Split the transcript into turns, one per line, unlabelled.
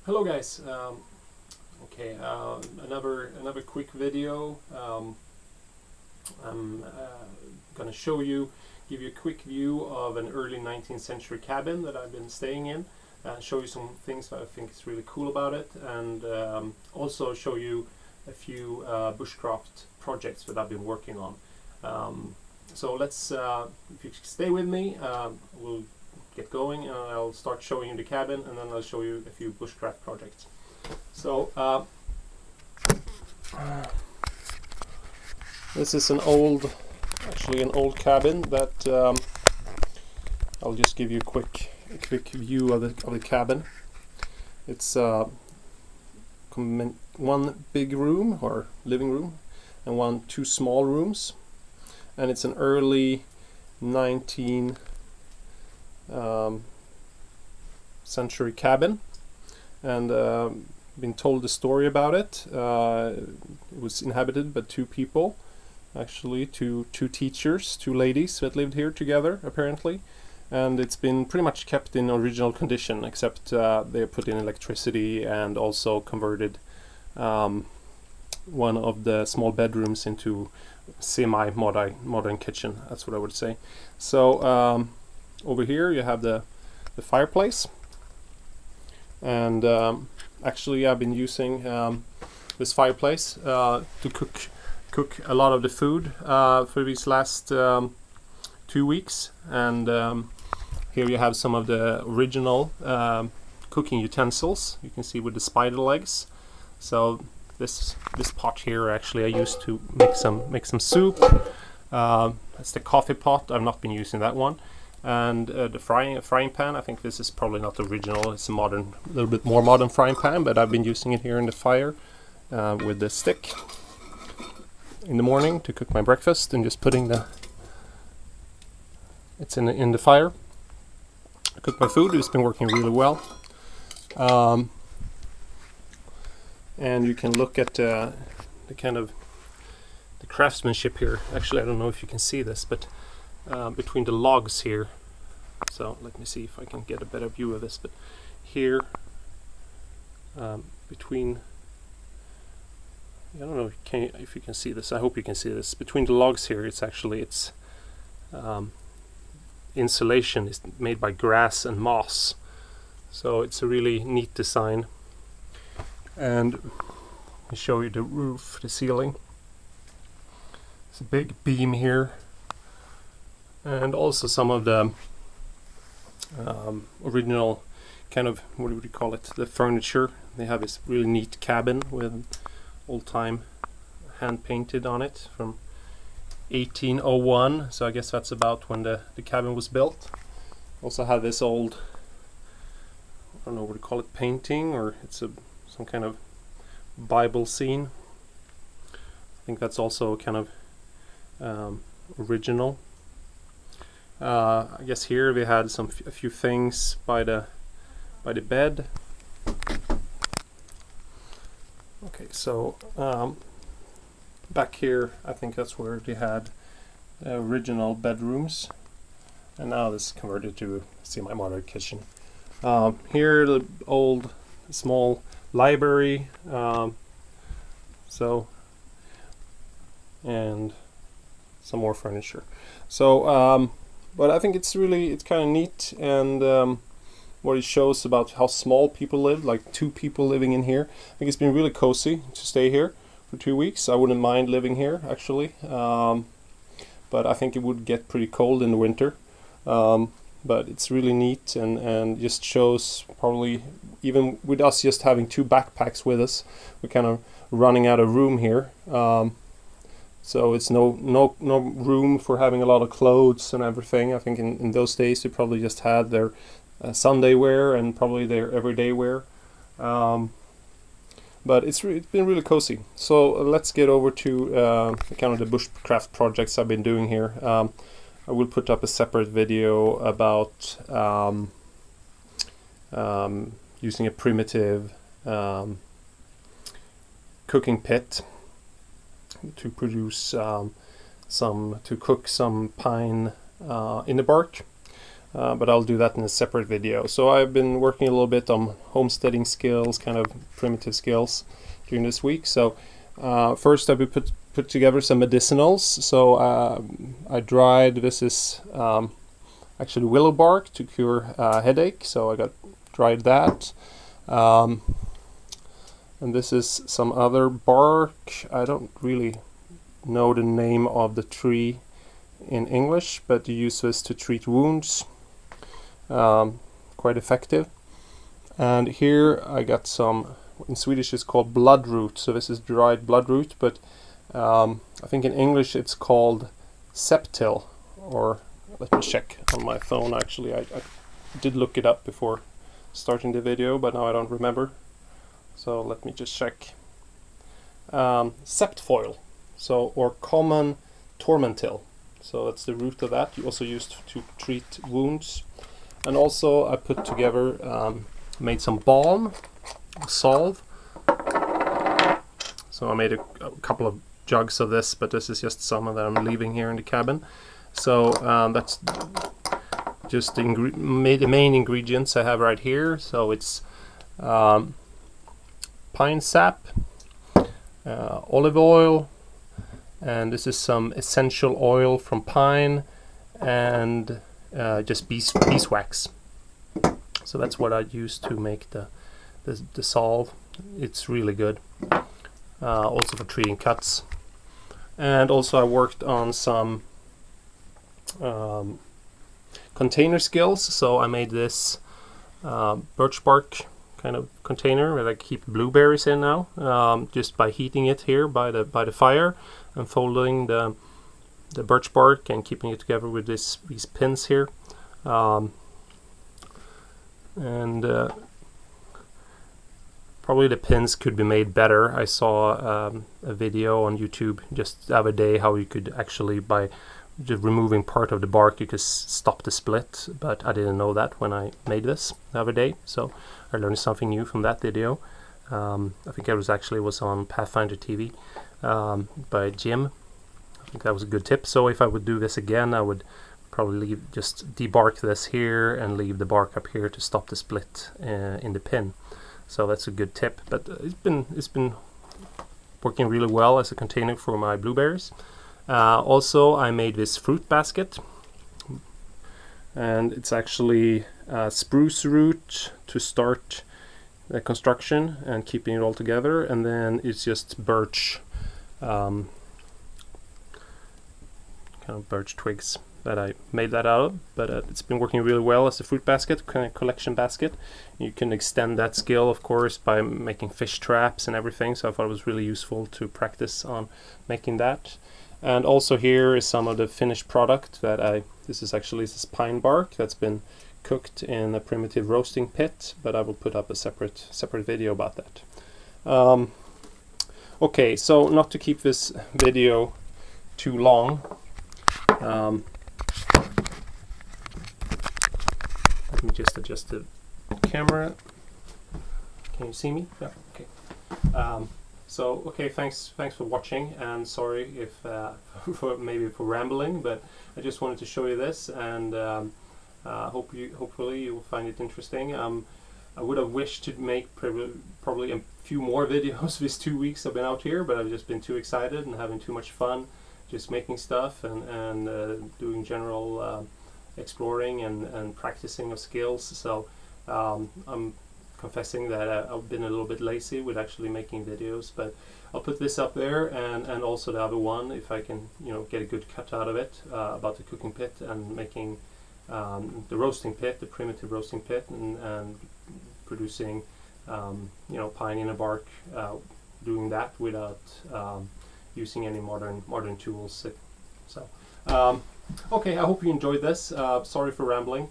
Hello guys. Another quick video. I'm gonna give you a quick view of an early 19th century cabin that I've been staying in, show you some things that I think is really cool about it, and also show you a few bushcraft projects that I've been working on. So let's, if you stay with me, we'll get going, and I'll start showing you the cabin, and then I'll show you a few bushcraft projects. So this is actually an old cabin that I'll just give you a quick view of the cabin. It's one big room or living room and two small rooms, and it's an early 19th century cabin, and been told the story about it. It was inhabited by two people, actually two teachers, two ladies that lived here together apparently, and it's been pretty much kept in original condition, except they put in electricity and also converted one of the small bedrooms into semi-modern kitchen. That's what I would say. So over here you have the fireplace, and actually I've been using this fireplace to cook a lot of the food for these last 2 weeks, and here you have some of the original cooking utensils. You can see with the spider legs. So this pot here actually I used to make some soup. That's the coffee pot. I've not been using that one. And the frying pan, I think this is probably not original. It's a little bit more modern frying pan, but I've been using it here in the fire with the stick in the morning to cook my breakfast, and just putting it's in the fire. I cook my food. It's been working really well. And you can look at the kind of the craftsmanship here. Actually, I don't know if you can see this, but between the logs here, so let me see if I can get a better view of this, but here between, I don't know if you can see this. I hope you can see this. Between the logs here, it's insulation is made by grass and moss, so it's a really neat design. And I'll show you the roof, the ceiling. It's a big beam here, and also some of the original kind of, what would you call it, the furniture. They have this really neat cabin with old-time hand painted on it from 1801, so I guess that's about when the cabin was built. Also have this old, I don't know what to call it, painting, or it's some kind of Bible scene. I think that's also kind of original. I guess here we had a few things by the bed. Okay, so back here I think that's where they had the original bedrooms, and now this is converted to a semi-modern kitchen. Here the old small library, and some more furniture. So but I think it's kind of neat, and what it shows about how small people live, like two people living in here. I think it's been really cozy to stay here for 2 weeks. I wouldn't mind living here actually, but I think it would get pretty cold in the winter. But it's really neat, and just shows, probably even with us just having two backpacks with us, we're kind of running out of room here. So it's no room for having a lot of clothes and everything. I think in those days they probably just had their Sunday wear and probably their everyday wear. But it's been really cozy. So let's get over to kind of the bushcraft projects I've been doing here. I will put up a separate video about using a primitive cooking pit to produce to cook some pine in the bark. but I'll do that in a separate video. So I've been working a little bit on homesteading skills, kind of primitive skills during this week. So first I will put together some medicinals. So I dried, this is actually willow bark to cure headache, so I got dried that. And this is some other bark. I don't really know the name of the tree in English, but you use this to treat wounds. Quite effective. And here I got some, in Swedish it's called bloodroot, so this is dried bloodroot, but I think in English it's called septil, or let me check on my phone. Actually, I did look it up before starting the video, but now I don't remember, so let me just check. Septfoil, so, or common tormentil, so that's the root of that. You also used to treat wounds. And also I put together, made some balm, salve. So I made a couple of jugs of this, but this is just some that I'm leaving here in the cabin. So that's just the main ingredients I have right here. So it's pine sap, olive oil, and this is some essential oil from pine, and just beeswax. So that's what I use to make the salve. It's really good. Also for treating cuts. And also I worked on some container skills. So I made this birch bark kind of container that I keep blueberries in now, just by heating it here by the fire and folding the birch bark and keeping it together with these pins here. Probably the pins could be made better. I saw a video on YouTube just the other day how you could actually, by just removing part of the bark, you could stop the split, but I didn't know that when I made this the other day, so I learned something new from that video. I think it was on Pathfinder TV by Jim. I think that was a good tip. So if I would do this again, I would probably just debark this here and leave the bark up here to stop the split in the pin. So that's a good tip. But it's been working really well as a container for my blueberries. Also, I made this fruit basket, and it's actually spruce root to start the construction and keeping it all together, and then it's just birch. Kind of birch twigs that I made that out of, but it's been working really well as a fruit basket, kind of collection basket. You can extend that skill, of course, by making fish traps and everything, so I thought it was really useful to practice on making that. And also here is some of the finished product that this is actually this pine bark that's been cooked in a primitive roasting pit, but I will put up a separate video about that. Okay, so not to keep this video too long, let me just adjust the camera. Can you see me? Yeah. Okay. So okay, thanks for watching, and sorry if maybe for rambling, but I just wanted to show you this, and hopefully you will find it interesting. I would have wished to make probably a few more videos these 2 weeks I've been out here, but I've just been too excited and having too much fun just making stuff and doing general exploring and practicing of skills. So I'm confessing that I've been a little bit lazy with actually making videos, but I'll put this up there, and also the other one if I can, get a good cut out of it about the cooking pit and making the roasting pit, the primitive roasting pit, and producing pine in a bark, doing that without using any modern tools. So okay, I hope you enjoyed this. Sorry for rambling.